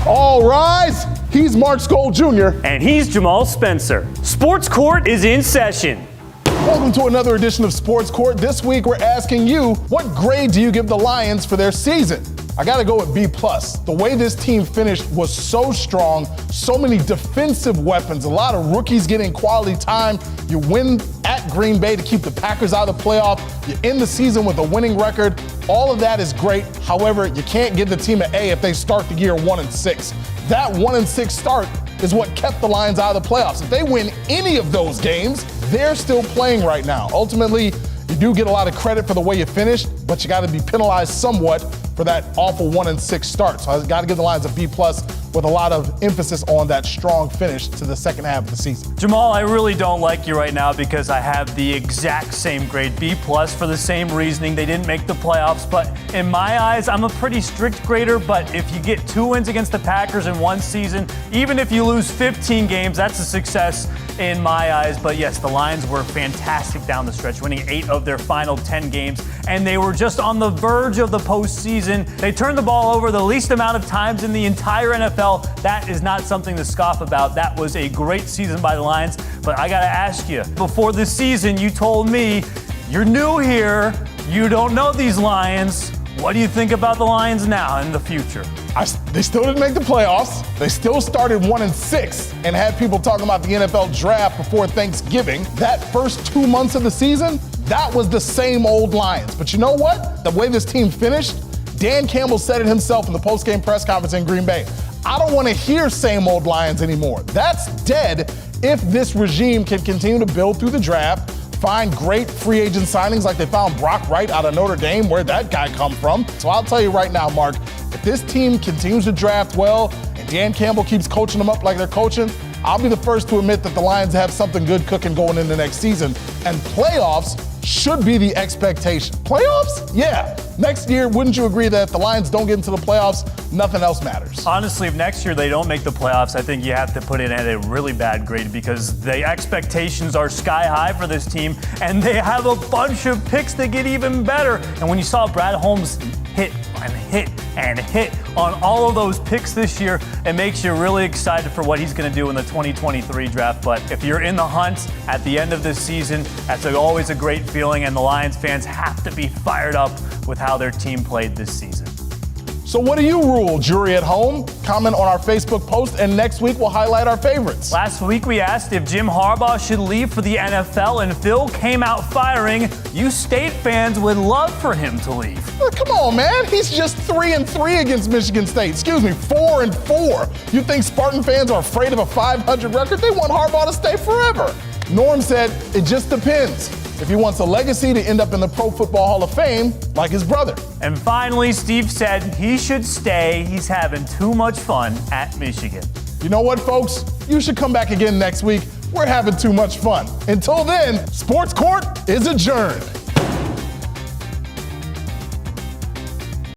All rise. He's Mark Skol Jr. And he's Jamal Spencer. Sports Court is in session. Welcome to another edition of Sports Court. This week we're asking you, what grade do you give the Lions for their season? I gotta go with B+. The way this team finished was so strong, so many defensive weapons, a lot of rookies getting quality time. You win at Green Bay to keep the Packers out of the playoff. You end the season with a winning record. All of that is great. However, you can't give the team an A if they start the year 1-6. That 1-6 start is what kept the Lions out of the playoffs. If they win any of those games, they're still playing right now. Ultimately, you do get a lot of credit for the way you finished, but you got to be penalized somewhat for that awful 1-6 start. So I got to give the Lions a B+ with a lot of emphasis on that strong finish to the second half of the season. Jamal, I really don't like you right now because I have the exact same grade, B+ for the same reasoning. They didn't make the playoffs, but in my eyes, I'm a pretty strict grader, but if you get 2 wins against the Packers in one season, even if you lose 15 games, that's a success in my eyes. But yes, the Lions were fantastic down the stretch, winning 8 of their final 10 games, and they were just on the verge of the postseason. They turned the ball over the least amount of times in the entire NFL. That is not something to scoff about. That was a great season by the Lions. But I got to ask you, before the season, you told me you're new here, you don't know these Lions. What do you think about the Lions now in the future? They still didn't make the playoffs. They still started 1-6 and had people talking about the NFL draft before Thanksgiving. That first 2 months of the season, that was the same old Lions. But you know what? The way this team finished, Dan Campbell said it himself in the post-game press conference in Green Bay. I don't want to hear same old Lions anymore. That's dead if this regime can continue to build through the draft, find great free agent signings like they found Brock Wright out of Notre Dame. Where'd that guy come from? So I'll tell you right now, Mark, if this team continues to draft well and Dan Campbell keeps coaching them up like they're coaching, I'll be the first to admit that the Lions have something good cooking going into next season. And playoffs should be the expectation. Playoffs? Yeah. Next year, wouldn't you agree that if the Lions don't get into the playoffs, nothing else matters? Honestly, if next year they don't make the playoffs, I think you have to put it at a really bad grade because the expectations are sky high for this team, and they have a bunch of picks that get even better. And when you saw Brad Holmes hit and hit and hit on all of those picks this year, it makes you really excited for what he's going to do in the 2023 draft. But if you're in the hunt at the end of this season, that's always a great feeling, and the Lions fans have to be fired up with how their team played this season. So what do you rule, jury at home? Comment on our Facebook post, and next week we'll highlight our favorites. Last week we asked if Jim Harbaugh should leave for the NFL, and Phil came out firing. You State fans would love for him to leave. Come on, man. He's just 3-3 against Michigan State. 4-4. You think Spartan fans are afraid of a 500 record? They want Harbaugh to stay forever. Norm said it just depends. If he wants a legacy to end up in the Pro Football Hall of Fame, like his brother. And finally, Steve said he should stay. He's having too much fun at Michigan. You know what, folks? You should come back again next week. We're having too much fun. Until then, Sports Court is adjourned.